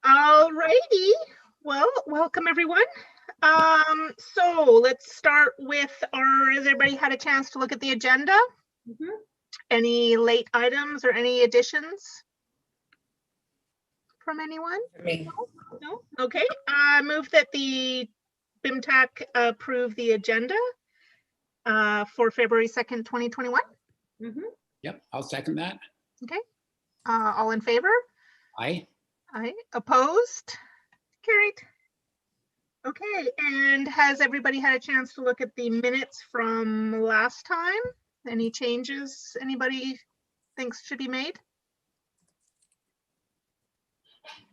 All righty. Well, welcome everyone. So let's start with has everybody had a chance to look at the agenda? Any late items or any additions from anyone? Me. No? Okay. I move that the BIMTAC approve the agenda for February 2nd, 2021. Yep, I'll second that. Okay. All in favor? Aye. Aye. Opposed? Carried. Okay, and has everybody had a chance to look at the minutes from last time? Any changes anybody thinks should be made?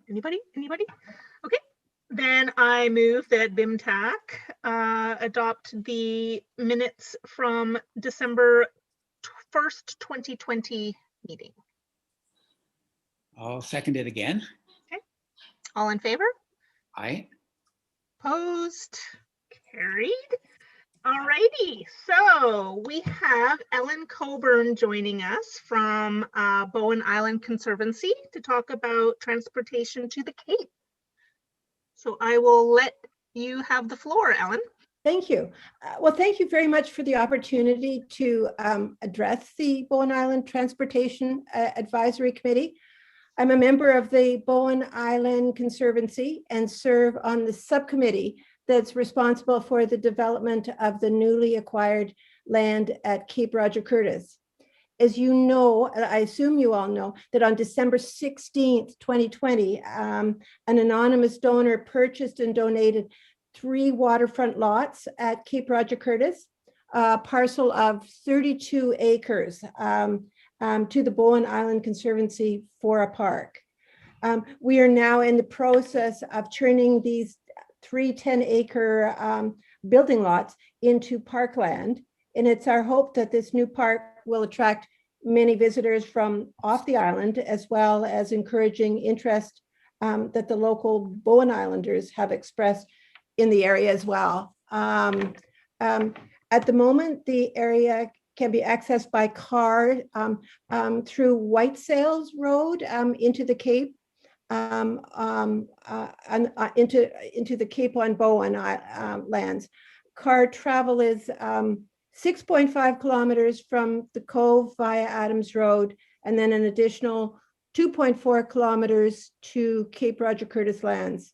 Anybody? Okay, then I move that BIMTAC adopt the minutes from December 1st, 2020 meeting. I'll second it again. Okay, all in favor? Aye. Opposed? Carried. All righty, so we have Ellen Coburn joining us from Bowen Island Conservancy to talk about transportation to the Cape. So I will let you have the floor, Ellen. Thank you. Well, thank you very much for the opportunity to address the Bowen Island Transportation Advisory Committee. I'm a member of the Bowen Island Conservancy and serve on the subcommittee that's responsible for the development of the newly acquired land at Cape Roger Curtis. As you know, I assume you all know that on December 16th, 2020, an anonymous donor purchased and donated 3 waterfront lots at Cape Roger Curtis, a parcel of 32 acres to the Bowen Island Conservancy for a park. We are now in the process of turning these 3 10-acre building lots into parkland. And it's our hope that this new park will attract many visitors from off the island, as well as encouraging interest that the local Bowen Islanders have expressed in the area as well. At the moment, the area can be accessed by car through White Sails Road into the Cape. Into the Cape on Bowen lands. Car travel is 6.5 kilometers from the Cove via Adams Road, and then an additional 2.4 kilometers to Cape Roger Curtis lands.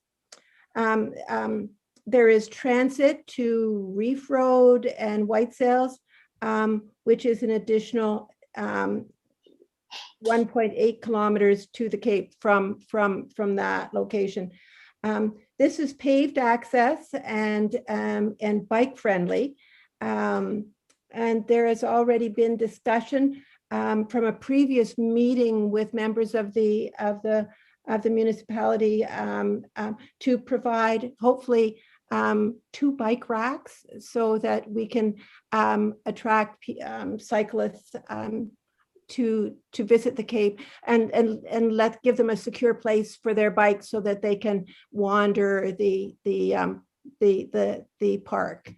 There is transit to Reef Road and White Sails, which is an additional 1.8 kilometers to the Cape from that location. This is paved access and bike friendly. And there has already been discussion from a previous meeting with members of the municipality to provide hopefully 2 bike racks so that we can attract cyclists to visit the Cape and give them a secure place for their bikes so that they can wander the park.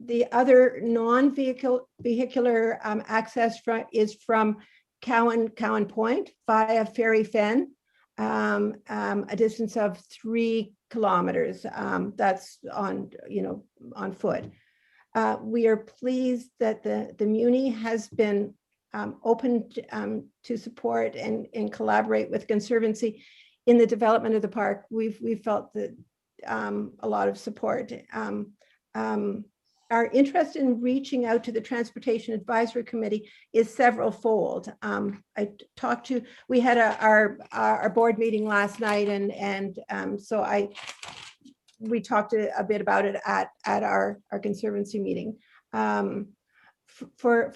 The other non-vehicular access is from Cowan Point via Ferry Fen, a distance of 3 kilometers. That's on foot. We are pleased that the Muni has been open to support and collaborate with Conservancy in the development of the park. We've felt that a lot of support. Our interest in reaching out to the Transportation Advisory Committee is several-fold. We had our board meeting last night, and so we talked a bit about it at our Conservancy meeting. For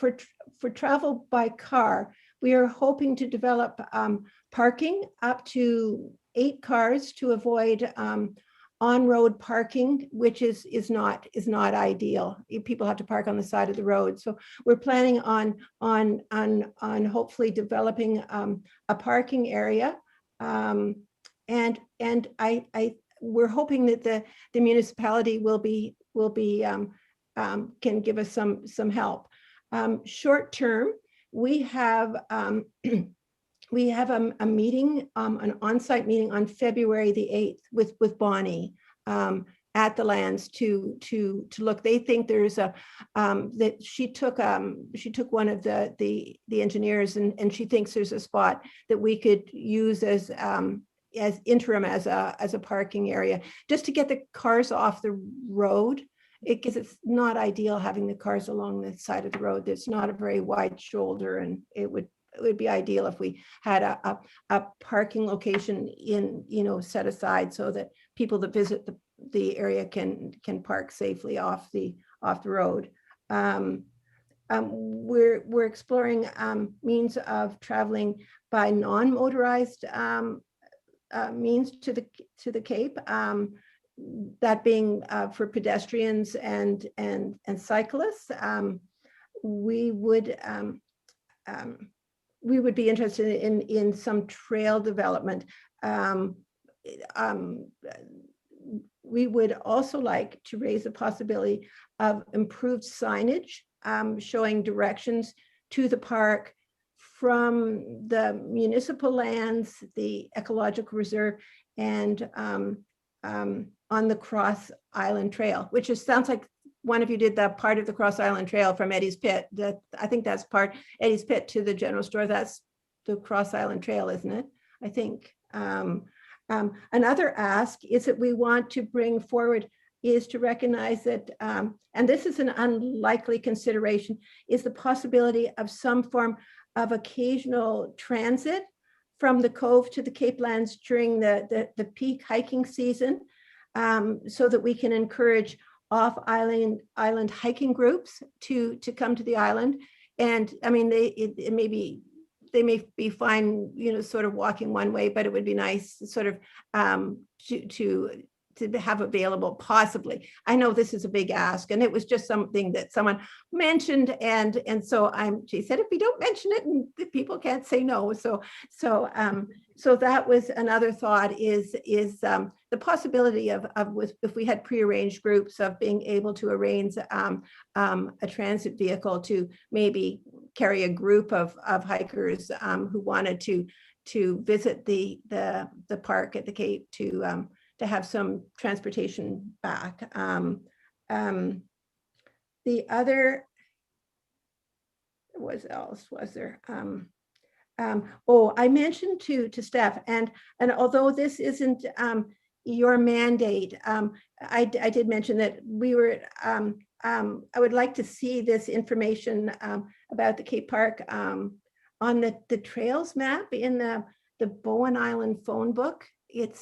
travel by car, we are hoping to develop parking up to 8 cars to avoid on-road parking, which is not ideal. People have to park on the side of the road. So we're planning on hopefully developing a parking area, and we're hoping that the municipality can give us some help. Short term, we have we have a meeting, an on-site meeting on February the 8th with Bonnie at the lands to look. They think there's a that she took one of the engineers and she thinks there's a spot that we could use as interim as a parking area, just to get the cars off the road. Because it's not ideal having the cars along the side of the road. There's not a very wide shoulder, and it would be ideal if we had a parking location set aside so that people that visit the area can park safely off the road. We're exploring means of traveling by non-motorized means to the Cape. That being for pedestrians and cyclists. We would be interested in some trail development. We would also like to raise the possibility of improved signage showing directions to the park from the municipal lands, the ecological reserve, and on the Cross Island Trail, which sounds like one of you did that part of the Cross Island Trail from Eddie's Pit. I think that's part Eddie's Pit to the general store. That's the Cross Island Trail, isn't it? I think. Another ask is that we want to bring forward is to recognize that, and this is an unlikely consideration, is the possibility of some form of occasional transit from the Cove to the Cape Lands during the peak hiking season, so that we can encourage off-island hiking groups to come to the island. And I mean, they may be fine, sort of walking one way, but it would be nice sort of to have available possibly. I know this is a big ask, and it was just something that someone mentioned, and so she said, if we don't mention it, and the people can't say no. So that was another thought, is the possibility of if we had prearranged groups of being able to arrange a transit vehicle to maybe carry a group of hikers who wanted to visit the park at the Cape to have some transportation back. The other, what else was there? I mentioned to staff, and although this isn't your mandate, I did mention that we were, I would like to see this information about the Cape Park on the trails map in the Bowen Island phone book. It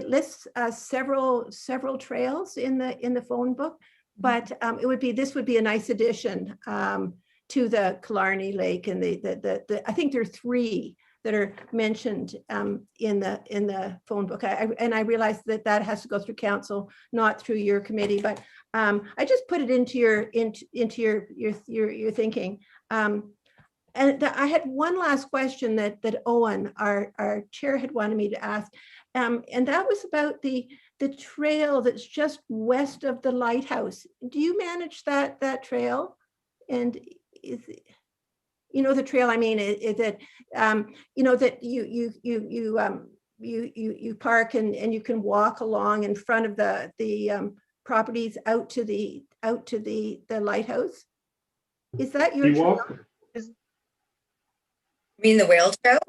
lists several trails in the phone book, but this would be a nice addition to the Killarney Lake, and I think there are 3 that are mentioned in the phone book. I realize that has to go through council, not through your committee, but I just put it into your thinking. And I had one last question that Owen, our chair, had wanted me to ask, and that was about the trail that's just west of the lighthouse. Do you manage that trail? And is it, the trail I mean, is it that you park and you can walk along in front of the properties out to the lighthouse? Is that your trail? You mean the whale trail?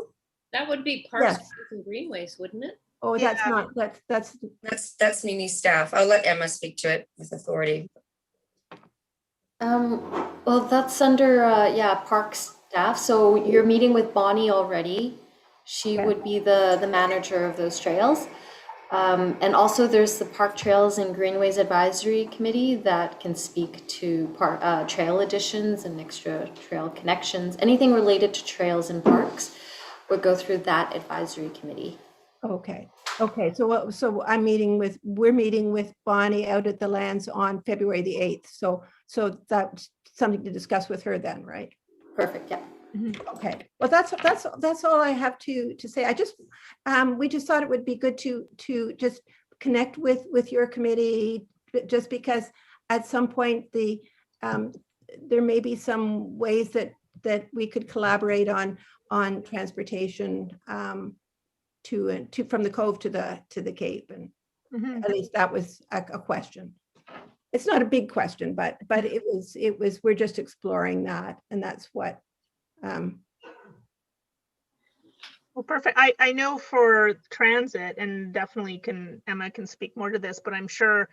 That would be parks Yes. and greenways, wouldn't it? Oh, Yeah. that's Mimi's staff. I'll let Emma speak to it with authority. Well, that's under park staff. So you're meeting with Bonnie already. She would be the manager of those trails. And also there's the Park Trails and Greenways Advisory Committee that can speak to trail additions and extra trail connections. Anything related to trails and parks would go through that advisory committee. Okay. So we're meeting with Bonnie out at the lands on February the 8th. So that's something to discuss with her then, right? Perfect. Yeah. Okay. Well, that's all I have to say. We just thought it would be good to just connect with your committee, just because at some point there may be some ways that we could collaborate on on transportation from the Cove to the Cape, and Mhm. at least that was a question. It's not a big question, but it was we're just exploring that, and that's what. Well, perfect. I know for transit, and definitely Emma can speak more to this, but I'm sure,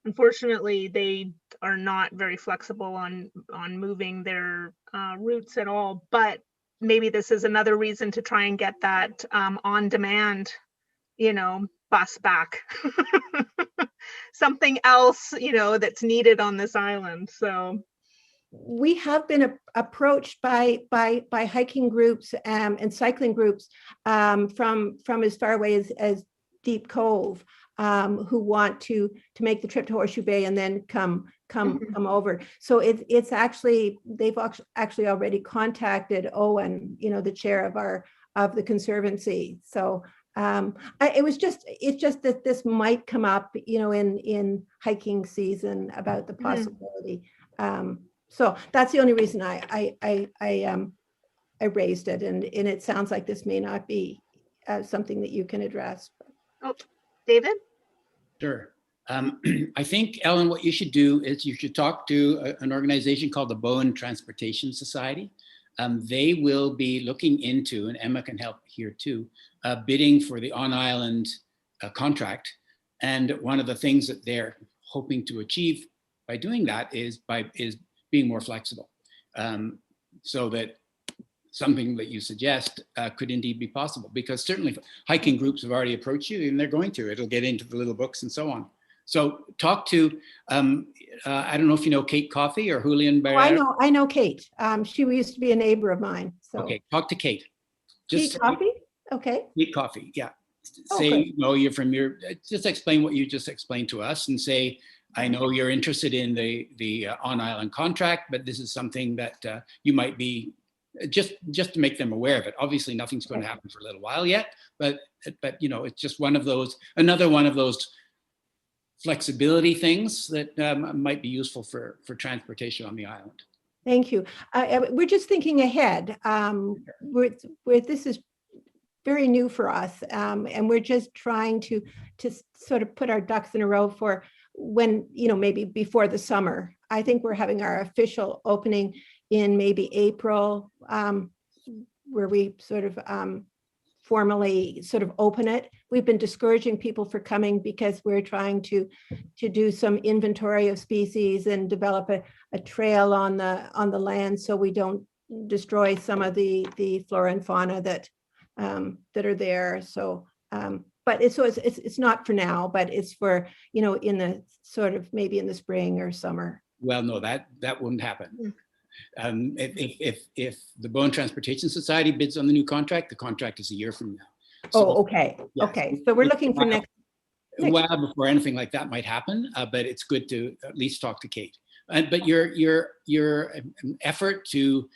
unfortunately, they are not very flexible on moving their routes at all. But maybe this is another reason to try and get that on demand, bus back. Something else, that's needed on this island. So We have been approached by hiking groups and cycling groups from as far away as Deep Cove, who want to make the trip to Horseshoe Bay and then come over. So it's actually, they've actually already contacted Owen, the chair of the Conservancy. So it's just that this might come up, in hiking season about the possibility. So that's the only reason I raised it, and it sounds like this may not be something that you can address. Oh, David? Sure. I think, Ellen, what you should do is you should talk to an organization called the Bowen Transportation Society. They will be looking into, and Emma can help here too, bidding for the on-island contract. And one of the things that they're hoping to achieve by doing that is being more flexible, so that something that you suggest could indeed be possible, because certainly hiking groups have already approached you, and they're going to. It'll get into the little books and so on. So talk to, I don't know if you know Kate Coffey or Julian Barrera. Oh, I know Kate. She used to be a neighbor of mine. So. Okay, talk to Kate. Kate Coffey? Okay. Kate Coffey, yeah. Oh, say, you're from just explain what you just explained to us, and say, I know you're interested in the on-island contract, but this is something that you might be, just to make them aware of it. Obviously, nothing's going to happen for a little while yet, but it's just another one of those flexibility things that might be useful for transportation on the island. Thank you. We're just thinking ahead. This is very new for us, and we're just trying to sort of put our ducks in a row for when, maybe before the summer. I think we're having our official opening in maybe April, where we sort of formally sort of open it. We've been discouraging people for coming because we're trying to do some inventory of species and develop a trail on the land, so we don't destroy some of the flora and fauna that are there. So but it's not for now, but it's for, in the sort of maybe in the spring or summer. Well, no, that wouldn't happen. If the Bowen Transportation Society bids on the new contract, the contract is a year from now. So, okay. yes. Okay. So we're looking for next. Well, before anything like that might happen, but it's good to at least talk to Kate. But your effort to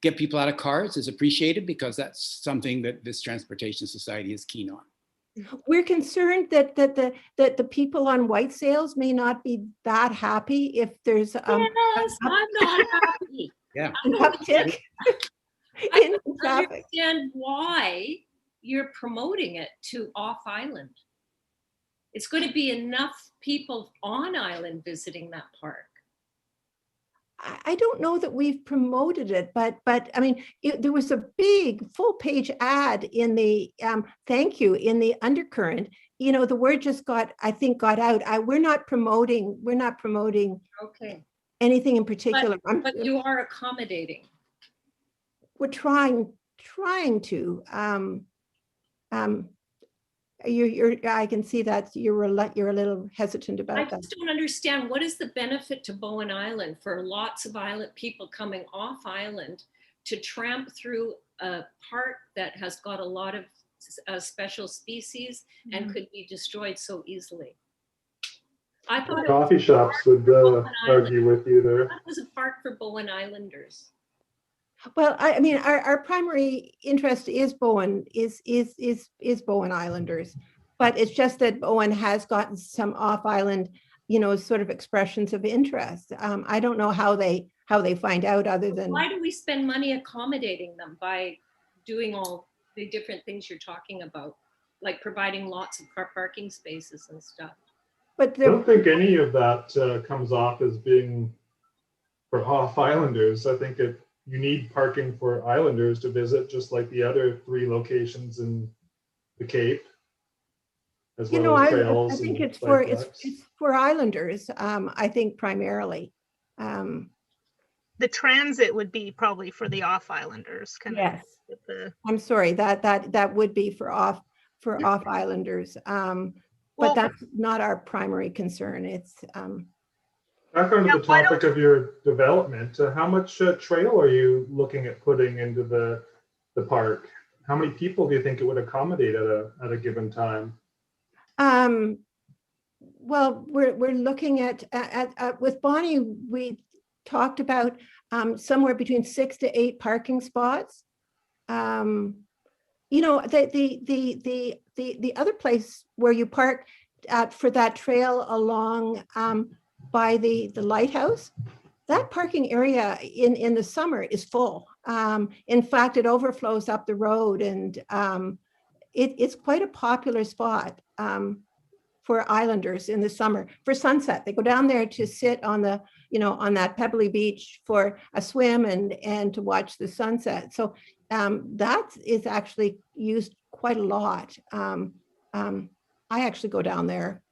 get people out of cars is appreciated, because that's something that this Transportation Society is keen on. We're concerned that the people on white sails may not be that happy if there's Yes, I'm not happy. Yeah. an uptick I in don't traffic. understand why you're promoting it to off island. It's going to be enough people on island visiting that park. I don't know that we've promoted it, but I mean, there was a big full page ad in the thank you in the undercurrent. The word just got out. We're not promoting Okay. anything in particular. But you are accommodating. We're trying to. I can see that you're a little hesitant about I that. just don't understand, what is the benefit to Bowen Island for lots of island people coming off island to tramp through a park that has got a lot of special species and could be destroyed so easily? I thought Coffee shops would argue with you there. That was a park for Bowen Islanders. Well, I mean, our primary interest is Bowen, is Bowen Islanders, but it's just that Bowen has gotten some off-island, sort of expressions of interest. I don't know how they find out, other than. Why do we spend money accommodating them by doing all the different things you're talking about, like providing lots of car parking spaces and stuff. But I don't think any of that comes off as being for off-islanders. I think you need parking for islanders to visit, just like the other 3 locations in the Cape, as well as I trails. think and it's for bike racks. it's for islanders. I think primarily. The transit would be probably for the off-islanders, kind of. Yes, with the, I'm sorry, that would be for off islanders. Well- But that's not our primary concern. It's Back onto Now, the why topic of your development, how much trail are you looking at putting into the park? How many people do you think it would accommodate at a given time? well, we're looking at with Bonnie, we talked about somewhere between 6 to 8 parking spots. The other place where you park for that trail along by the lighthouse, that parking area in the summer is full. In fact, it overflows up the road, and it's quite a popular spot for islanders in the summer for sunset. They go down there to sit on the, on that pebbly beach for a swim and to watch the sunset. So that is actually used quite a lot. I actually go down there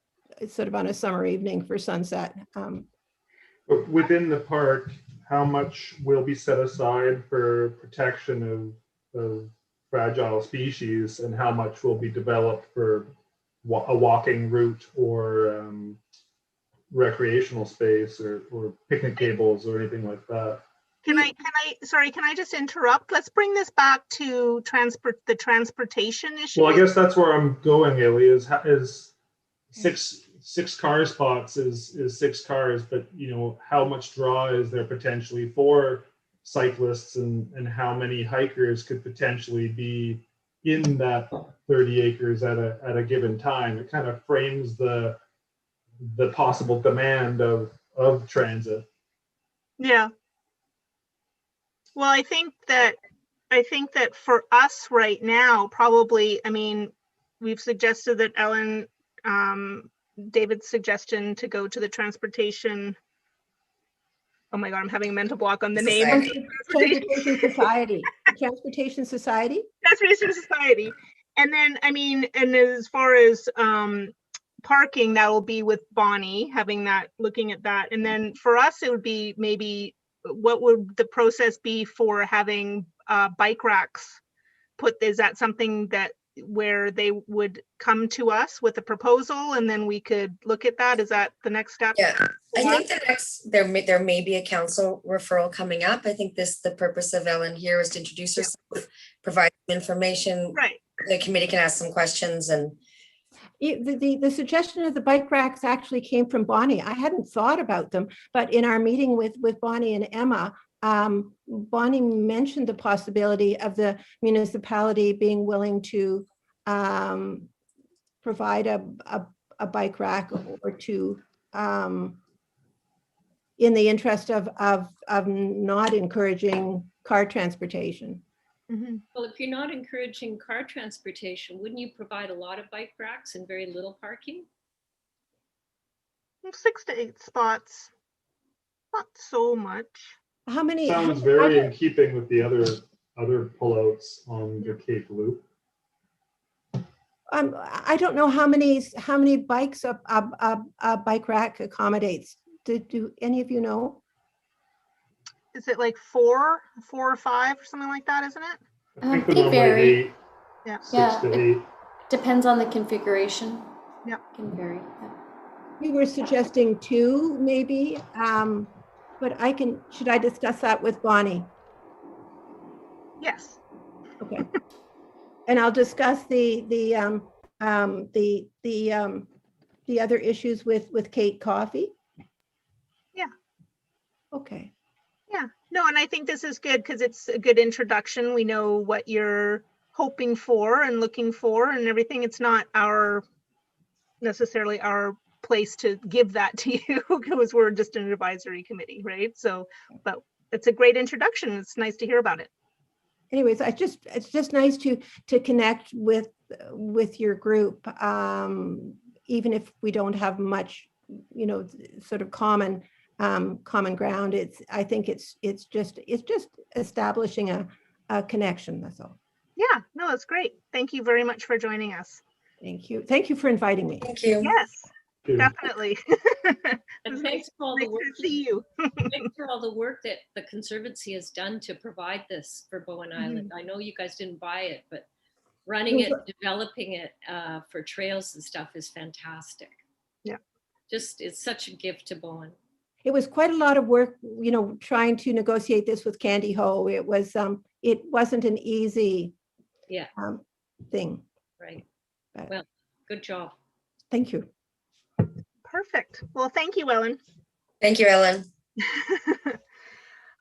sort of on a summer evening for sunset. But within the park, how much will be set aside for protection of fragile species, and how much will be developed for a walking route or recreational space or picnic tables or anything like that? can I just interrupt? Let's bring this back to the transportation issue. Well, I guess that's where I'm going, Ellie, is six car spots is 6 cars, but how much draw is there potentially for cyclists, and how many hikers could potentially be in that 30 acres at a given time? It kind of frames the possible demand of transit. Yeah. Well, I think that for us right now, probably, we've suggested that Ellen, David's suggestion to go to the transportation. Oh my God, I'm having a mental block on the name. Transportation Society. Transportation Society. Transportation Society. And then, and as far as parking, that will be with Bonnie, looking at that. And then for us, it would be maybe, what would the process be for having bike racks put? Is that something where they would come to us with a proposal and then we could look at that? Is that the next step? Yeah, I think there may be a council referral coming up. I think the purpose of Ellen here is to introduce herself, provide information. Right. The committee can ask some questions. And the suggestion of the bike racks actually came from Bonnie. I hadn't thought about them, but in our meeting with Bonnie and Emma, Bonnie mentioned the possibility of the municipality being willing to provide a bike rack or two in the interest of not encouraging car transportation. Mm-hmm. Well, if you're not encouraging car transportation, wouldn't you provide a lot of bike racks and very little parking? 6 to 8 spots, not so much. How many? Sounds very in keeping with the other pullouts on the Cape Loop. I don't know how many bikes a bike rack accommodates. Do any of you know? Is it like 4 or 5 or something like that, isn't it? I think They the normal vary. 8, Yeah. 6 to 8. Depends on the configuration. Yeah. Can vary. Yeah. We were suggesting 2 maybe, but should I discuss that with Bonnie? Yes. Okay. And I'll discuss the other issues with Kate Coffee. Yeah. Okay. Yeah. No, and I think this is good because it's a good introduction. We know what you're hoping for and looking for and everything. It's not necessarily our place to give that to you because we're just an advisory committee, right? So, but it's a great introduction. It's nice to hear about it. anyways, it's just nice to connect with your group, even if we don't have much, sort of common ground. I think it's just establishing a connection. That's all. Yeah, no, that's great. Thank you very much for joining us. Thank you. Thank you for inviting me. Thank you. Yes, Thank you. definitely. And thanks for all the Nice work. to see you. Thanks for all the work that the Conservancy has done to provide this for Bowen Island. I know you guys didn't buy it, but running it, developing it for trails and stuff is fantastic. Yeah. Just, it's such a gift to Bowen. It was quite a lot of work, trying to negotiate this with Candy Ho. It wasn't an easy thing. Right. But Well, good job. thank you. Perfect. Well, thank you, Ellen. Thank you, Ellen.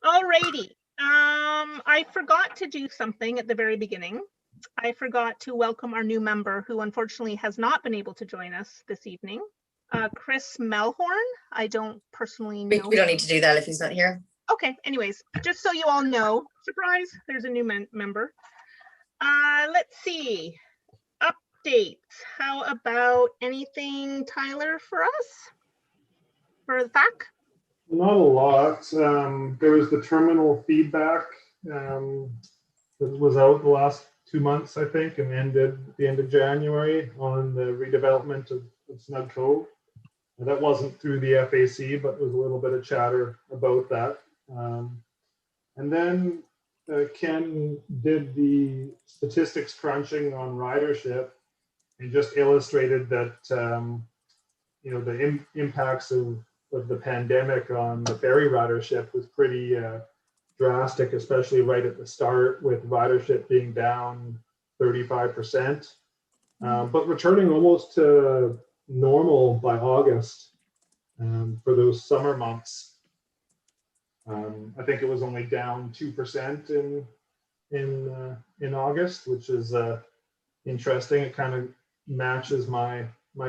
Alrighty. I forgot to do something at the very beginning. I forgot to welcome our new member who unfortunately has not been able to join us this evening. Chris Melhorn. I don't personally know. We don't need to do that if he's not here. Okay, anyways, just so you all know, surprise, there's a new member. Let's see. Updates. How about anything, Tyler, for us? For the FAC? Not a lot. There was the terminal feedback that was out the last 2 months, I think, and ended at the end of January on the redevelopment of Snug Cove. And that wasn't through the FAC, but there was a little bit of chatter about that. And then Ken did the statistics crunching on ridership and just illustrated that the impacts of the pandemic on the ferry ridership was pretty drastic, especially right at the start, with ridership being down 35%, but returning almost to normal by August for those summer months. I think it was only down 2% in August, which is interesting. It kind of matches my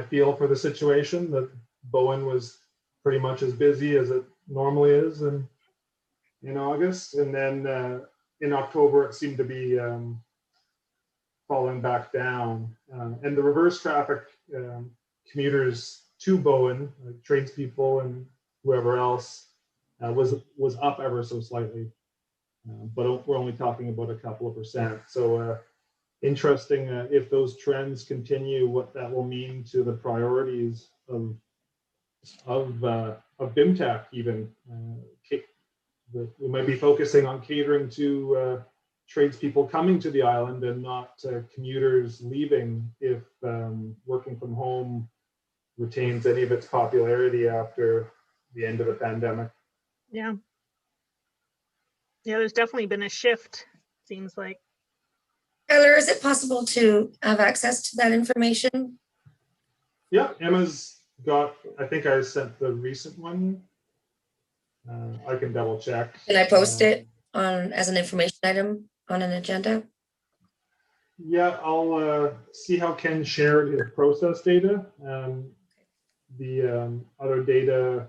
feel for the situation, that Bowen was pretty much as busy as it normally is in August, and then in October it seemed to be falling back down, and the reverse traffic commuters to Bowen, like tradespeople and whoever else, was up ever so slightly, but we're only talking about a couple of percent. So interesting if those trends continue, what that will mean to the priorities of BIMTAC even. We might be focusing on catering to tradespeople coming to the island and not commuters leaving, if working from home retains any of its popularity after the end of the pandemic. Yeah. Yeah, there's definitely been a shift, seems like. Tyler, is it possible to have access to that information? Yeah, Emma's got, I think I sent the recent one. I can double check. Can I post it on as an information item on an agenda? Yeah, I'll see how Ken shared his process data. The other data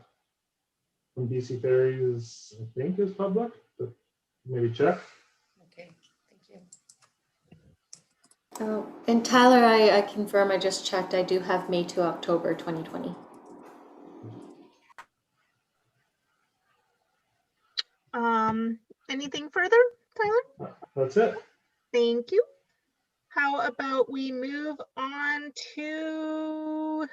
from BC Ferries, I think, is public, but maybe check. Okay, thank you. Oh, and Tyler, I confirm, I just checked, I do have May to October 2020. Anything further, Tyler? That's it. Thank you. How about we move on to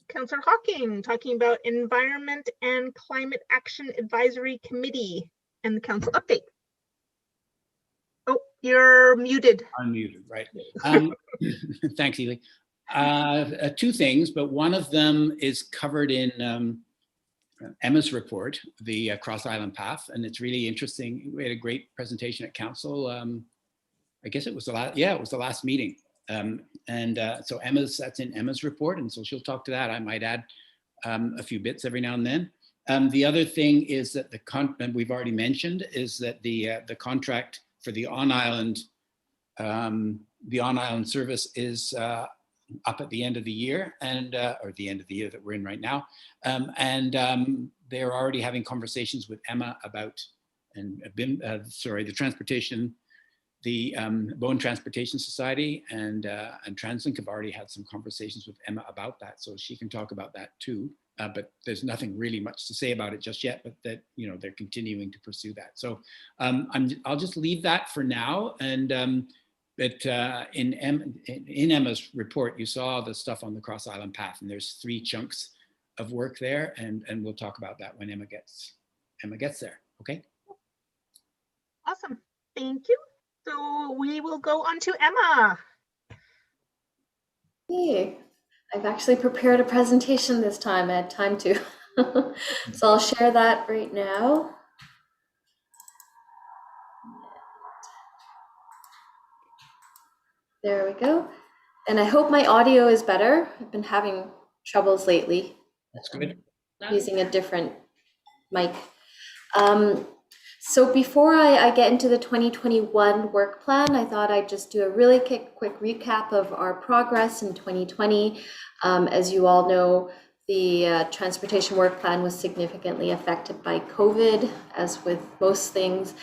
Councillor Hocking, talking about Environment and Climate Action Advisory Committee and the council update. Oh, you're muted. Unmuted, right. Thanks, Ely. Two things, but one of them is covered in Emma's report, the Cross Island Path, and it's really interesting. We had a great presentation at council. I guess it was the last, it was the last meeting. So that's in Emma's report, and so she'll talk to that. I might add a few bits every now and then. The other thing is that and we've already mentioned, is that the contract for the on-island service is up at the end of the year, and or the end of the year that we're in right now, they're already having conversations with Emma about the transportation the Bowen Transportation Society and TransLink have already had some conversations with Emma about that, so she can talk about that too. But there's nothing really much to say about it just yet, but that, you know, they're continuing to pursue that. So I'll just leave that for now. And but in Emma's report, you saw the stuff on the Cross Island Path, and there's 3 chunks of work there, and we'll talk about that when Emma gets there. Okay. Awesome. Thank you. So we will go on to Emma. Hey, I've actually prepared a presentation this time. I had time to. So I'll share that right now. There we go. And I hope my audio is better. I've been having troubles lately. That's good. Using a different mic. So before I get into the 2021 work plan, I thought I'd just do a really quick recap of our progress in 2020. As you all know, the transportation work plan was significantly affected by COVID, as with most things,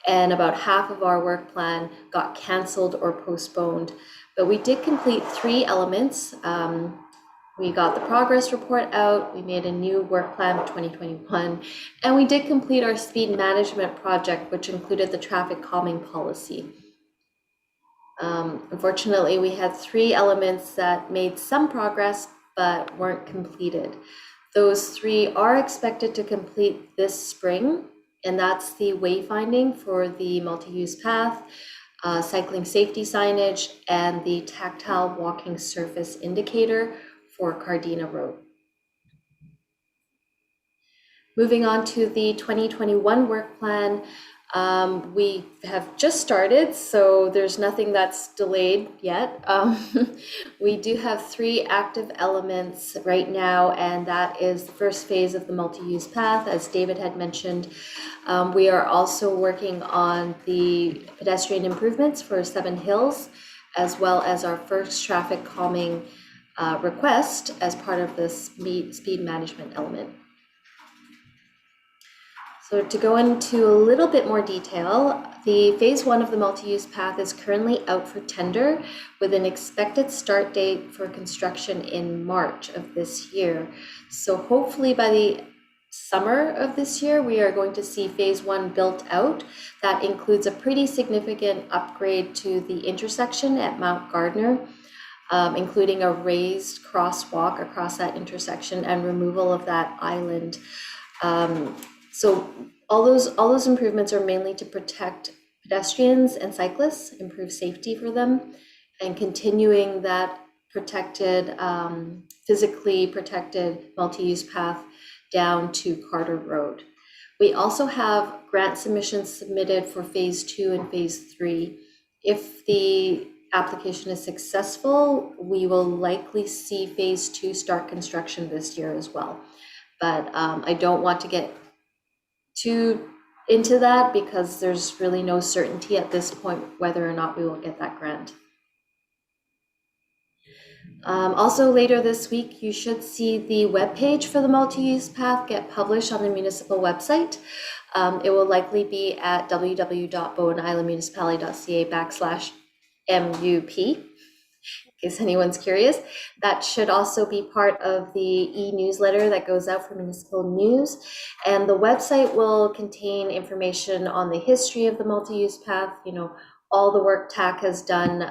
and about half of our work plan got canceled or postponed. But we did complete 3 elements. We got the progress report out, we made a new work plan for 2021, and we did complete our speed management project, which included the traffic calming policy. Unfortunately, we had 3 elements that made some progress but weren't completed. Those 3 are expected to complete this spring, and that's the wayfinding for the multi-use path, cycling safety signage, and the tactile walking surface indicator for Cardina Road. Moving on to the 2021 work plan, we have just started, so there's nothing that's delayed yet. We do have 3 active elements right now, and that is the first phase of the multi-use path, as David had mentioned. We are also working on the pedestrian improvements for 7 Hills, as well as our first traffic calming request as part of this speed management element. So to go into a little bit more detail, the phase 1 of the multi-use path is currently out for tender with an expected start date for construction in March of this year. So hopefully by the summer of this year, we are going to see phase 1 built out. That includes a pretty significant upgrade to the intersection at Mount Gardner, including a raised crosswalk across that intersection and removal of that island. So all those improvements are mainly to protect pedestrians and cyclists, improve safety for them, and continuing that protected, physically protected multi-use path down to Carter Road. We also have grant submissions submitted for phase 2 and phase 3. If the application is successful, we will likely see phase 2 start construction this year as well. But I don't want to get too into that because there's really no certainty at this point whether or not we will get that grant. Also later this week, you should see the webpage for the multi-use path get published on the municipal website. It will likely be at www.bowenislandmunicipality.ca/MUP, in case anyone's curious. That should also be part of the e-newsletter that goes out for municipal news. And the website will contain information on the history of the multi-use path, you know, all the work TAC has done,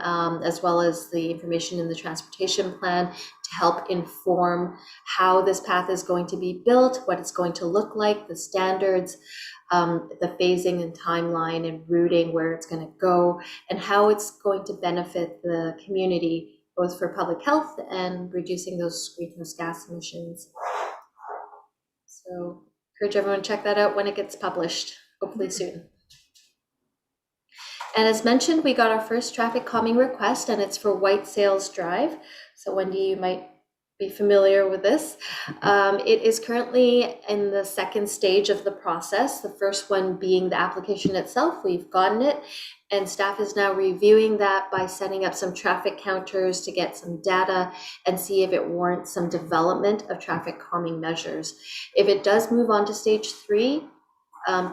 as well as the information in the transportation plan to help inform how this path is going to be built, what it's going to look like, the standards, the phasing and timeline and routing, where it's going to go, and how it's going to benefit the community, both for public health and reducing those greenhouse gas emissions. So encourage everyone to check that out when it gets published, hopefully soon. And as mentioned, we got our first traffic calming request, and it's for White Sails Drive. So Wendy, you might be familiar with this. It is currently in the second stage of the process, the first one being the application itself. We've gotten it, and staff is now reviewing that by setting up some traffic counters to get some data and see if it warrants some development of traffic calming measures. If it does move on to stage 3,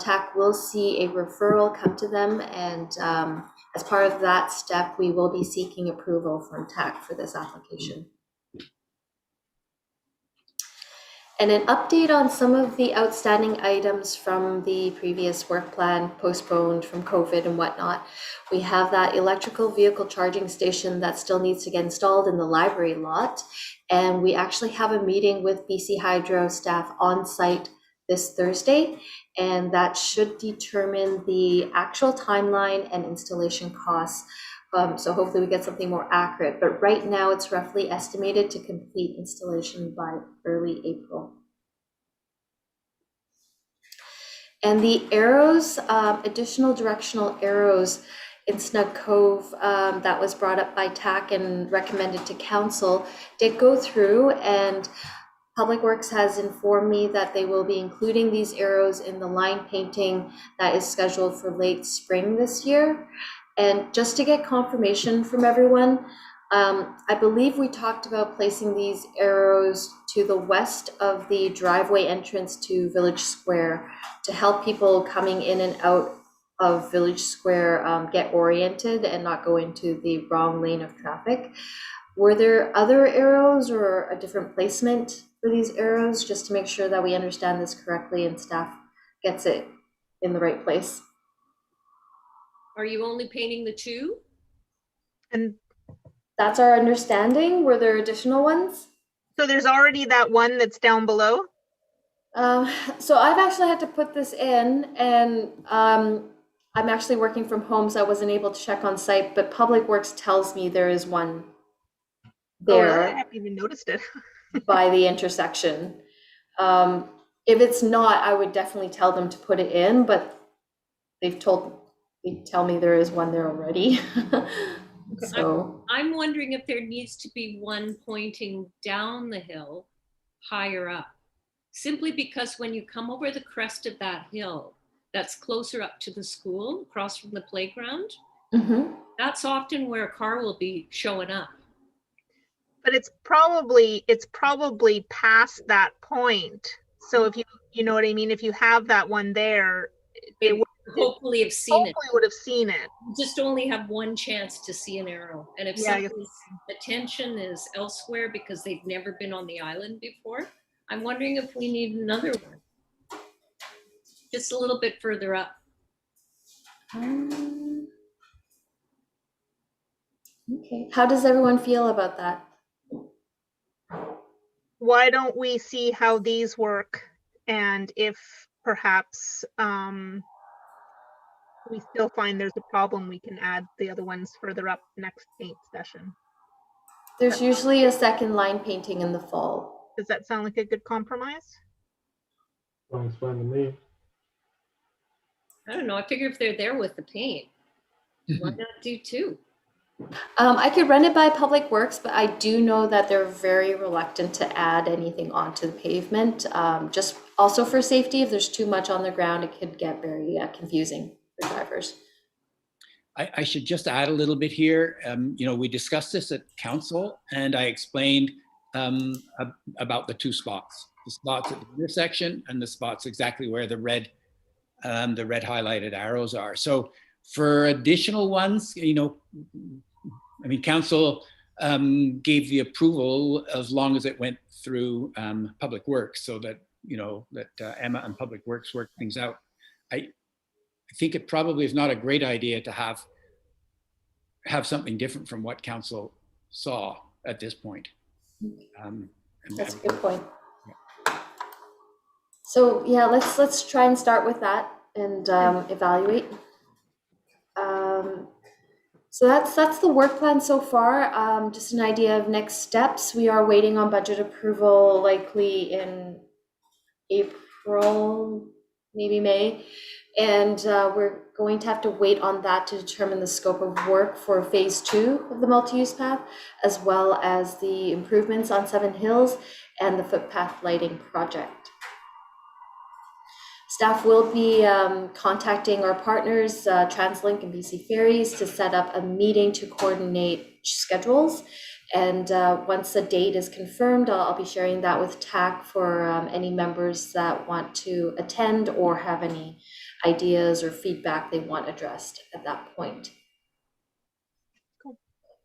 TAC will see a referral come to them, and as part of that step, we will be seeking approval from TAC for this application. And an update on some of the outstanding items from the previous work plan, postponed from COVID and whatnot. We have that electrical vehicle charging station that still needs to get installed in the library lot. And we actually have a meeting with BC Hydro staff on site this Thursday, and that should determine the actual timeline and installation costs. So hopefully we get something more accurate, but right now it's roughly estimated to complete installation by early April. And the arrows, additional directional arrows in Snug Cove that was brought up by TAC and recommended to council did go through, and Public Works has informed me that they will be including these arrows in the line painting that is scheduled for late spring this year. And just to get confirmation from everyone, I believe we talked about placing these arrows to the west of the driveway entrance to Village Square to help people coming in and out of Village Square get oriented and not go into the wrong lane of traffic. Were there other arrows or a different placement for these arrows, just to make sure that we understand this correctly and staff gets it in the right place? Are you only painting the two? And That's our understanding. Were there additional ones? so there's already that one that's down below. So I've actually had to put this in, and I'm actually working from home, so I wasn't able to check on site, but Public Works tells me there is one Oh, really? I there haven't even noticed it. by the intersection. If it's not, I would definitely tell them to put it in, but they tell me there is one there already. So I'm wondering if there needs to be one pointing down the hill higher up, simply because when you come over the crest of that hill, that's closer up to the school, across from the playground, that's often where a car will be showing up. But it's probably past that point. So if you know what I mean, if you have that one there, They would hopefully have seen it. hopefully would have seen it. You just only have one chance to see an arrow. And if Yeah, I guess. somebody's attention is elsewhere because they've never been on the island before, I'm wondering if we need another one. Just a little bit further up. okay, how does everyone feel about that? Why don't we see how these work, and if perhaps we still find there's a problem, we can add the other ones further up next paint session. There's usually a second line painting in the fall. Does that sound like a good compromise? Sounds fine to me. I don't know. I figure if they're there with the paint, why not do two? I could run it by Public Works, but I do know that they're very reluctant to add anything onto the pavement. Just also for safety, if there's too much on the ground, it could get very confusing for drivers. I should just add a little bit here. We discussed this at council, and I explained about the two spots, the spots at the intersection and the spots exactly where the red highlighted arrows are. So for additional ones, council gave the approval as long as it went through Public Works, so that Emma and Public Works worked things out. I think it probably is not a great idea to have something different from what council saw at this point. That's a good point. Yeah. So yeah, let's try and start with that and evaluate. So that's the work plan so far. Just an idea of next steps. We are waiting on budget approval, likely in April, maybe May. And we're going to have to wait on that to determine the scope of work for phase 2 of the multi-use path, as well as the improvements on Seven Hills and the footpath lighting project. Staff will be contacting our partners, TransLink and BC Ferries, to set up a meeting to coordinate schedules. And once a date is confirmed, I'll be sharing that with TAC for any members that want to attend or have any ideas or feedback they want addressed at that point.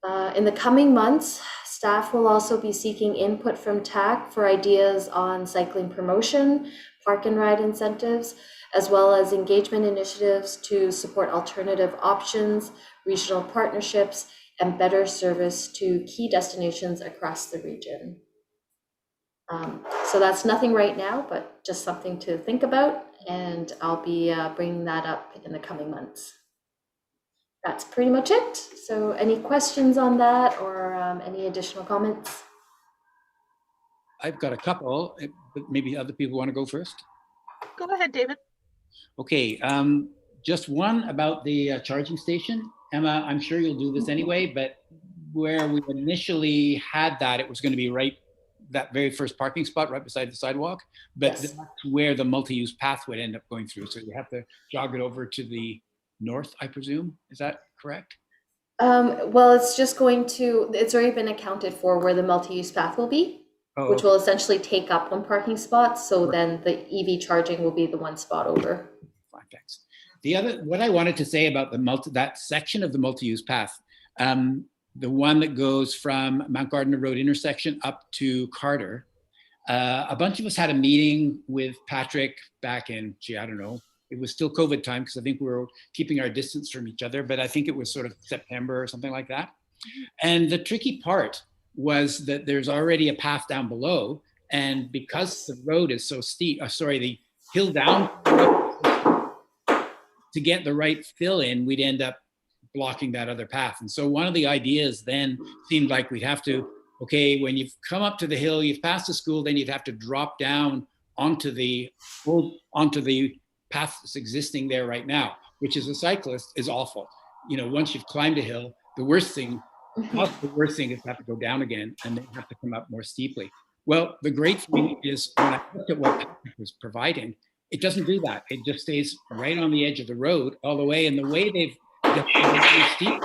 In the coming months, staff will also be seeking input from TAC for ideas on cycling promotion, park and ride incentives, as well as engagement initiatives to support alternative options, regional partnerships, and better service to key destinations across the region. So that's nothing right now, but just something to think about, and I'll be bringing that up in the coming months. That's pretty much it. So any questions on that or any additional comments? I've got a couple, but maybe other people want to go first. Go ahead, David. Okay, just one about the charging station. Emma, I'm sure you'll do this anyway, but where we initially had that, it was going to be right, that very first parking spot right beside the sidewalk, but Yes. that's where the multi-use path would end up going through. So you have to jog it over to the north, I presume. Is that correct? Well, it's just going to, it's already been accounted for where the multi-use path will be, which will essentially take up one parking spot. So then the EV charging will be the one spot over. Fine, thanks. The other, what I wanted to say about that section of the multi-use path, the one that goes from Mount Gardner Road intersection up to Carter, a bunch of us had a meeting with Patrick back in, I don't know, it was still COVID time because I think we were keeping our distance from each other, but I think it was sort of September or something like that. And the tricky part was that there's already a path down below, and because the road is so steep, the hill down, to get the right fill in, we'd end up blocking that other path. And so one of the ideas then seemed like we'd have to, okay, when you've come up to the hill, you've passed the school, then you'd have to drop down onto the path that's existing there right now, which as a cyclist is awful. You know, once you've climbed a hill, the worst thing is to have to go down again and then have to come up more steeply. Well, the great thing is when I looked at what Patrick was providing, it doesn't do that. It just stays right on the edge of the road all the way. And the way they've steep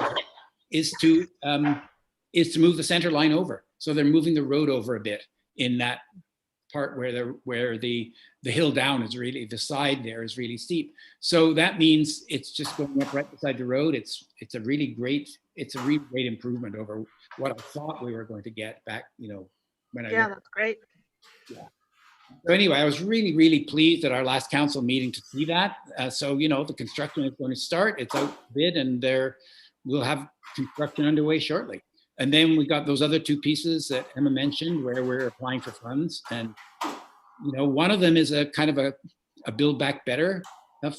is to move the center line over. So they're moving the road over a bit in that part where the hill down is really, the side there is really steep. So that means it's just going up right beside the road. It's a really great improvement over what I thought we were going to get back, you know, when I that's great. Yeah. So anyway, I was really, really pleased at our last council meeting to see that. So, you know, the construction is going to start, it's out bid, and we'll have construction underway shortly. And then we got those other two pieces that Emma mentioned where we're applying for funds. And, you know, one of them is a kind of a Build Back Better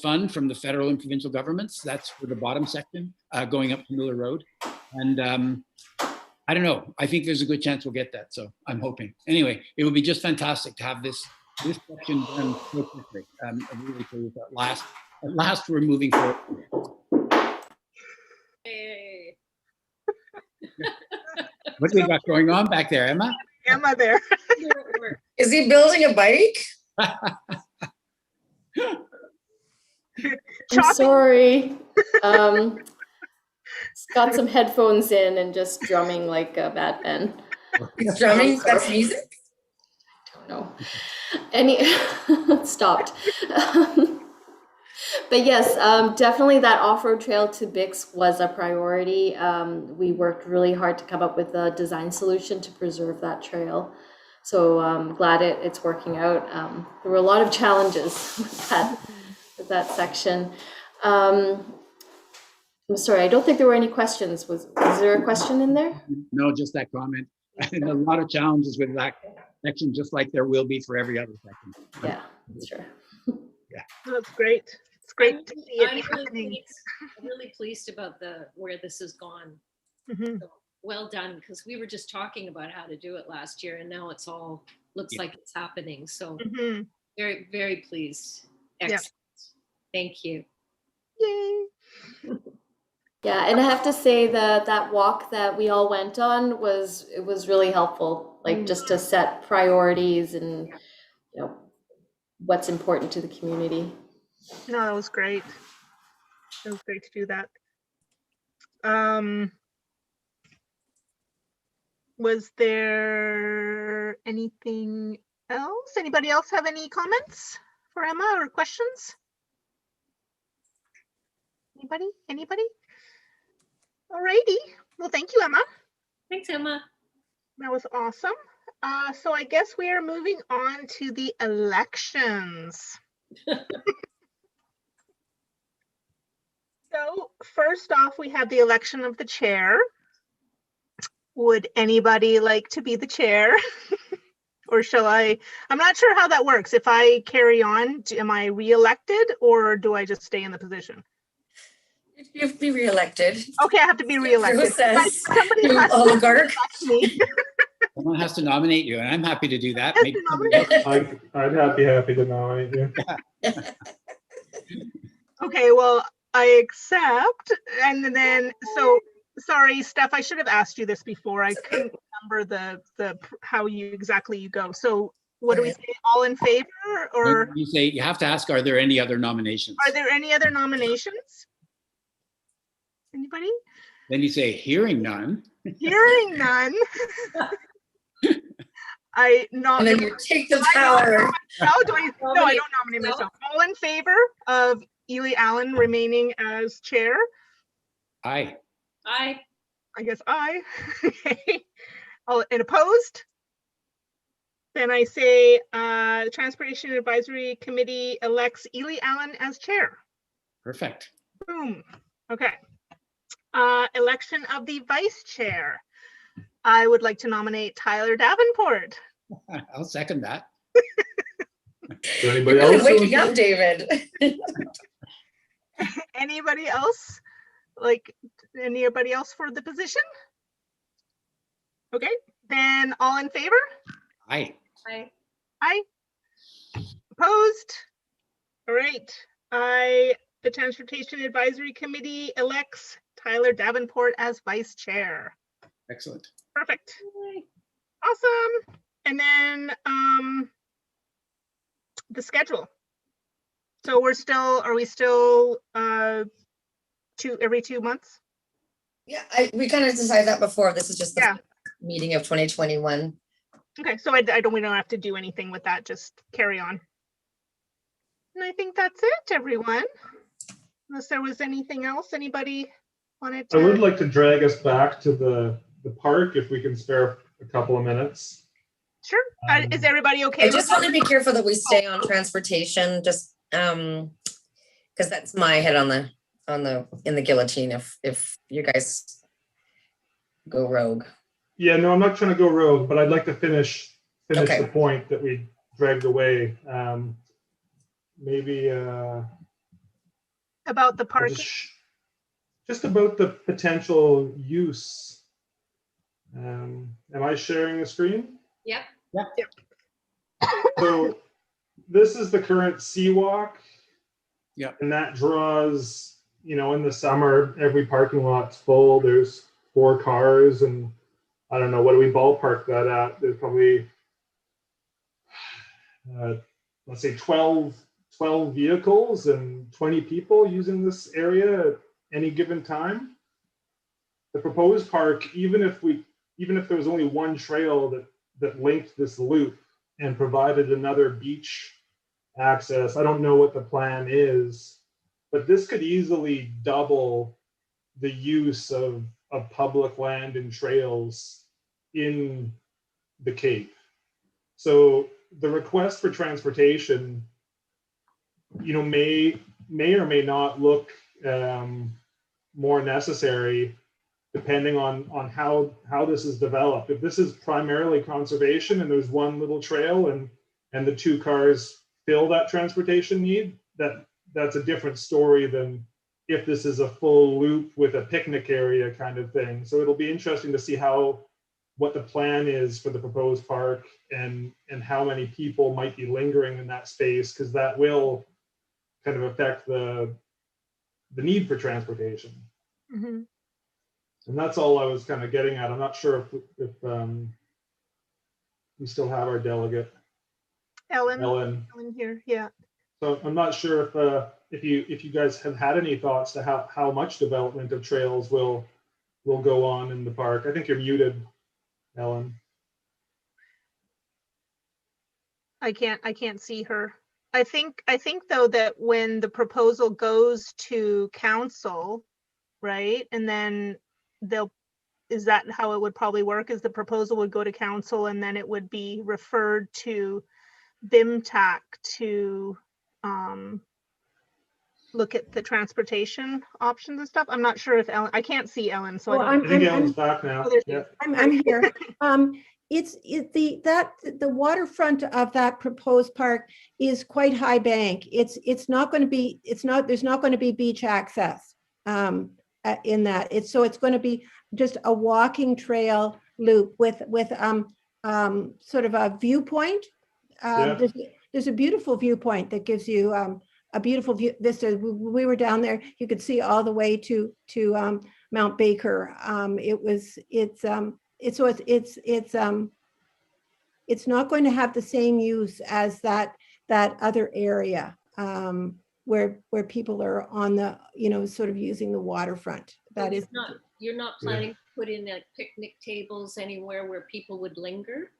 fund from the federal and provincial governments. That's for the bottom section going up to Miller Road. And I don't know, I think there's a good chance we'll get that. So I'm hoping. Anyway, it would be just fantastic to have this section done so quickly. I'm really pleased at last we're moving forward. Hey. What do we got going on back there, Emma? Emma there. Is he building a bike? I'm sorry. He's got some headphones in and just drumming like a Batman. He's drumming? That's music? I don't know. Stopped. But yes, definitely that off-road trail to Bix was a priority. We worked really hard to come up with a design solution to preserve that trail. So I'm glad it's working out. There were a lot of challenges with that section. I'm sorry, I don't think there were any questions. Was there a question in there? No, just that comment. And a lot of challenges with that section, just like there will be for every other section. Yeah, that's true. Yeah. That's great. It's great to see it happening. I'm really pleased about where this has gone. Mhm. So, well done, because we were just talking about how to do it last year, and now it's all looks like it's happening. So Mhm. very, very pleased. Yeah. Excellent. Thank you. Yay. Yeah, and I have to say that walk that we all went on was really helpful, like just to set priorities and you know what's important to the community. No, that was great. It was great to do that. Was there anything else? Anybody else have any comments for Emma or questions? Anybody? Alrighty. Well, thank you, Emma. Thanks, Emma. That was awesome. So I guess we are moving on to the elections. So first off, we have the election of the chair. Would anybody like to be the chair? Or shall I? I'm not sure how that works. If I carry on, am I re-elected or do I just stay in the position? You have to be reelected. Okay, I have to be re-elected. Process. Somebody You has to oligarch. elect me. Someone has to nominate you, and I'm happy to do that. Has Maybe to somebody else- I'd be happy to nominate you. Okay, well, I accept. And then, so sorry, Steph, I should have asked you this before. I couldn't remember how you go. So what do we say? All in favor, or You say, you have to ask, are there any other nominations? are there any other nominations? Anybody? Then you say, hearing none. Hearing none. I And then nominate. you take the power. No, I don't nominate myself. All in favor of Ely Allen remaining as chair? Aye. I I guess aye. Okay. And opposed? Then I say Transportation Advisory Committee elects Ely Allen as chair. Perfect. Boom. Okay. Election of the vice chair. I would like to nominate Tyler Davenport. I'll second that. So anybody You're really else? waking up, David. Anybody else? Like anybody else for the position? Okay, then all in favor? Aye. Aye. Opposed? All right. The Transportation Advisory Committee elects Tyler Davenport as vice chair. Excellent. Perfect. Awesome. And then the schedule. So are we still every 2 months? Yeah, we kind of decided that before. This is just the Yeah. meeting of 2021. Okay, so we don't have to do anything with that, just carry on. And I think that's it, everyone. Unless there was anything else anybody wanted I would to. like to drag us back to the park if we can spare a couple of minutes. Sure. Is everybody okay I with just that? want to be careful that we stay on transportation, just because that's my head in the guillotine if you guys go rogue. Yeah, no, I'm not trying to go rogue, but I'd like to finish Okay. the point that we dragged away. Maybe About the I'll parking? just about the potential use. Am I sharing the screen? Yep. So this is the current Seawalk. Yeah. And that draws, in the summer, every parking lot's full. There's 4 cars and I don't know, what do we ballpark that at? There's probably, let's say 12 vehicles and 20 people using this area at any given time. The proposed park, even if there was only one trail that linked this loop and provided another beach access, I don't know what the plan is, but this could easily double the use of public land and trails in the Cape. So the request for transportation, may or may not look more necessary depending on how this is developed. If this is primarily conservation and there's one little trail and the 2 cars fill that transportation need, that's a different story than if this is a full loop with a picnic area kind of thing. So it'll be interesting to see what the plan is for the proposed park and how many people might be lingering in that space, because that will kind of affect the need for transportation. Mm-hmm. And that's all I was kind of getting at. I'm not sure if we still have our delegate, Ellen here, yeah. So I'm not sure if you guys have had any thoughts to how much development of trails will go on in the park. I think you're muted, Ellen. I can't see her. I think though that when the proposal goes to council, right, and then they'll is that how it would probably work? Is the proposal would go to council and then it would be referred to BIMTAC to look at the transportation options and stuff? I'm not sure if Ellen, I can't see Ellen, so Well, I don't. I think Ellen's back now. Oh, there she Yeah. is. I'm here. The waterfront of that proposed park is quite high bank. It's not going to be, there's not going to be beach access in that. It's going to be just a walking trail loop with sort of a viewpoint. Yeah. There's a beautiful viewpoint that gives you a beautiful view vista. We were down there, you could see all the way to Mount Baker. It's not going to have the same use as that other area where people are on the, sort of using the waterfront. That is not, you're not planning to put in like picnic tables anywhere where people would linger?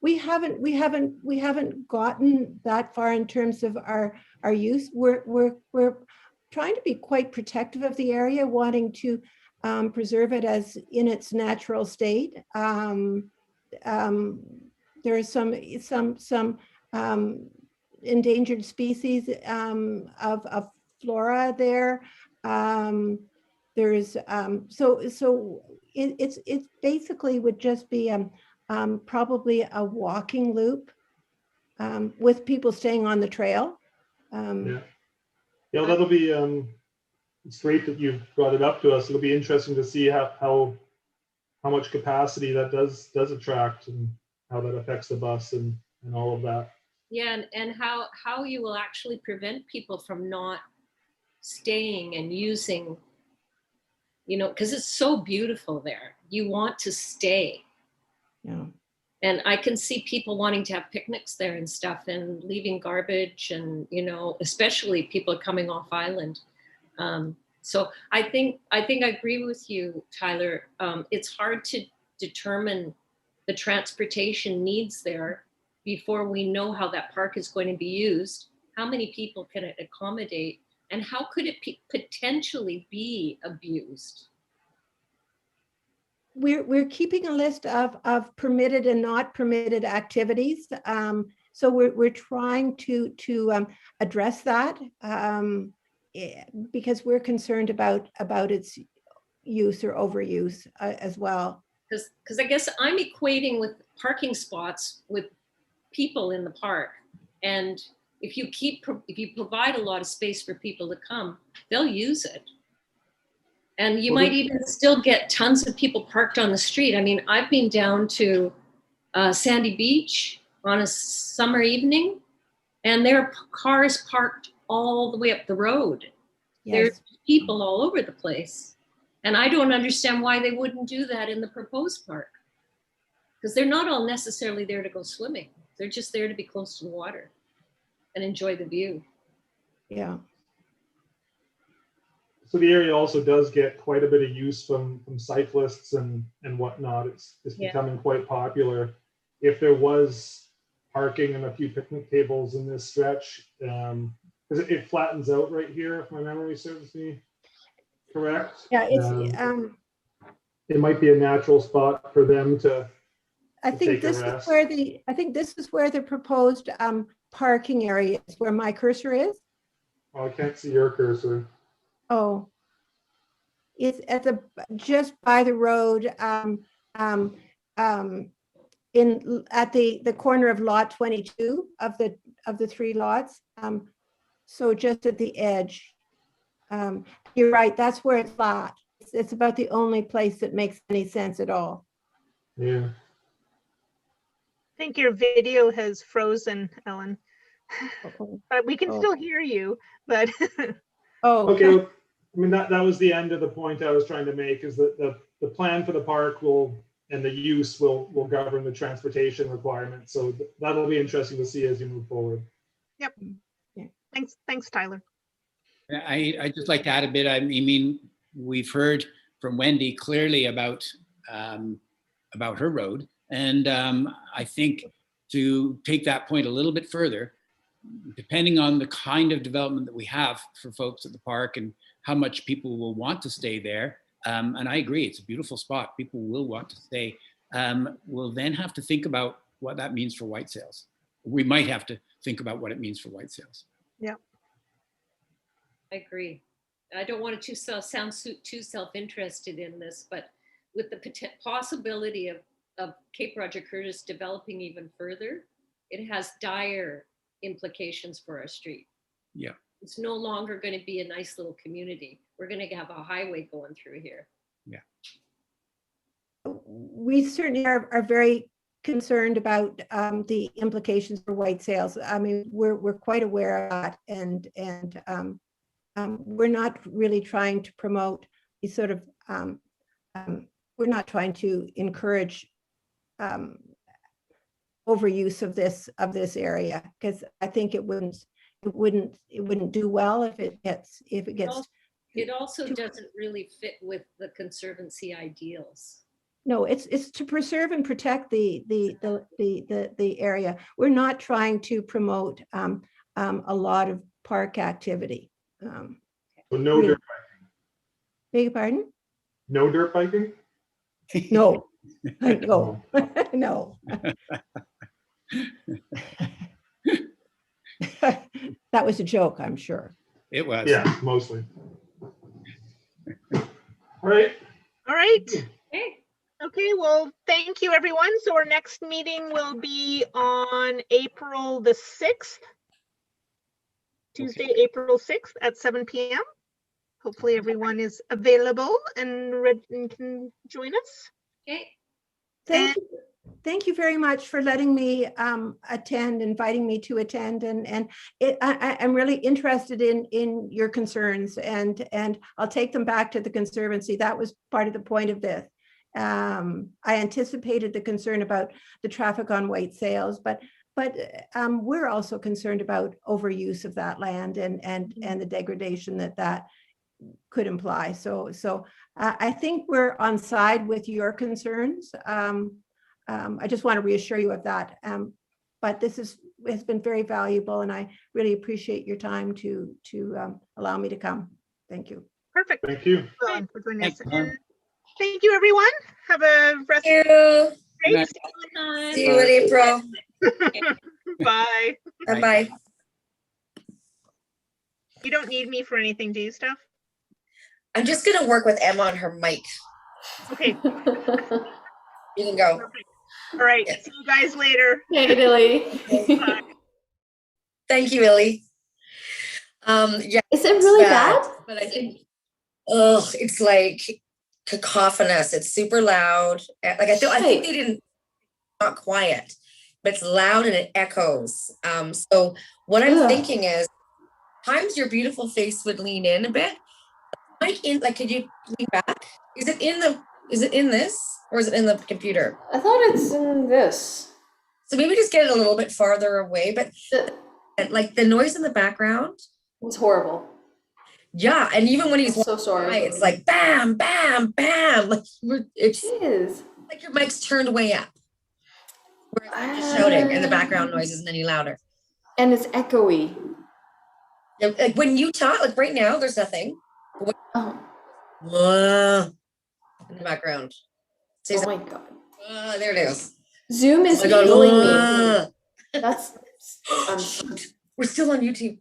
we haven't gotten that far in terms of our use. We're trying to be quite protective of the area, wanting to preserve it as in its natural state. There are some endangered species of flora there. There's so it's basically would just be probably a walking loop with people staying on the trail. Yeah, that'll be. It's great that you've brought it up to us. It'll be interesting to see how much capacity that does attract and how that affects the bus and all of that. Yeah, and how you will actually prevent people from not staying and using, because it's so beautiful there. You want to stay. Yeah. And I can see people wanting to have picnics there and stuff and leaving garbage and, especially people coming off island. So I think I agree with you, Tyler. It's hard to determine the transportation needs there before we know how that park is going to be used. How many people can it accommodate? And how could it potentially be abused? We're keeping a list of permitted and not permitted activities. So we're trying to address that because we're concerned about its use or overuse as well. Because I guess I'm equating with parking spots with people in the park, and if you provide a lot of space for people to come, they'll use it. And you might even still get tons of people parked on the street. I mean, I've been down to Sandy Beach on a summer evening, and there are cars parked all the way up the road. Yes. There's people all over the place. And I don't understand why they wouldn't do that in the proposed park. Because they're not all necessarily there to go swimming. They're just there to be close to the water and enjoy the view. Yeah. So the area also does get quite a bit of use from cyclists and whatnot. It's becoming quite popular. If there was parking and a few picnic tables in this stretch, because it flattens out right here, if my memory serves me correct. Yeah, it's it might be a natural spot for them to. I think this is where the proposed parking area is, where my cursor is. Oh, I can't see your cursor. Oh, it's at just by the road, at the corner of lot 22 of the three lots. So just at the edge. You're right. That's where it's flat. It's about the only place that makes any sense at all. Yeah. I think your video has frozen, Ellen. But we can still hear you. But okay. I mean, that was the end of the point I was trying to make, is that the plan for the park and the use will govern the transportation requirements. So that'll be interesting to see as you move forward. Yep. Yeah. Thanks, Tyler. I just like to add a bit. I mean, we've heard from Wendy clearly about her road, and I think to take that point a little bit further, depending on the kind of development that we have for folks at the park and how much people will want to stay there, And I agree, it's a beautiful spot. People will want to stay. We'll then have to think about what that means for white sails. We might have to think about what it means for white sails. Yeah. I agree. I don't want to sound too self-interested in this, but with the possibility of Cape Roger Curtis developing even further, it has dire implications for our street. Yeah. It's no longer going to be a nice little community. We're going to have a highway going through here. Yeah. We certainly are very concerned about the implications for white sails. I mean, we're quite aware of that, and we're not really trying to promote these sort of, we're not trying to encourage overuse of this area, because I think it wouldn't do well if it gets It also doesn't really fit with the Conservancy ideals. No, it's to preserve and protect the area. We're not trying to promote a lot of park activity. So no dirt biking? Beg your pardon? No dirt biking? No, no, no. That was a joke, I'm sure. It was. Yeah, mostly. All right. All right. Okay. Okay, well, thank you, everyone. So our next meeting will be on April the 6th, Tuesday, April 6th at 7 p.m. Hopefully everyone is available and can join us. Okay. Thank you very much for letting me attend, inviting me to attend, and I'm really interested in your concerns, and I'll take them back to the Conservancy. That was part of the point of this. I anticipated the concern about the traffic on white sails, but we're also concerned about overuse of that land and the degradation that could imply. So I think we're on side with your concerns. I just want to reassure you of that. But this has been very valuable, and I really appreciate your time to allow me to come. Thank you. Perfect. Thank you. Ellen, for joining us. Thanks, Ellen. And thank you, everyone. Have a rest Thank of you. the day. See you in April. Bye. Bye-bye. You don't need me for anything, do you, Steph? I'm just gonna work with Emma on her mic. Okay. You can go. Perfect. All right. Yeah. See you guys later. Hey, Billy. Bye. Thank you, Ellie. Yeah, Is it really bad, bad? but I think, it's like cacophonous. It's super loud. Like I think they didn't, not quiet, but it's loud and it echoes. So what I'm thinking is, times your beautiful face would lean in a bit. Like, could you lean back? Is it in this, or is it in the computer? I thought it's in this. So maybe just get it a little bit farther away, but like the noise in the background. It's horrible. Yeah, and even when he's I'm so sorry. it's like bam, bam, bam. Like it's It is. like your mic's turned way up. Whereas I'm just shouting and the background noise isn't any louder. And it's echoey. Like when you talk, like right now, there's nothing. Oh, In the background. oh my God. There it is. Zoom is Oh my God, killing me. That's We're still on YouTube.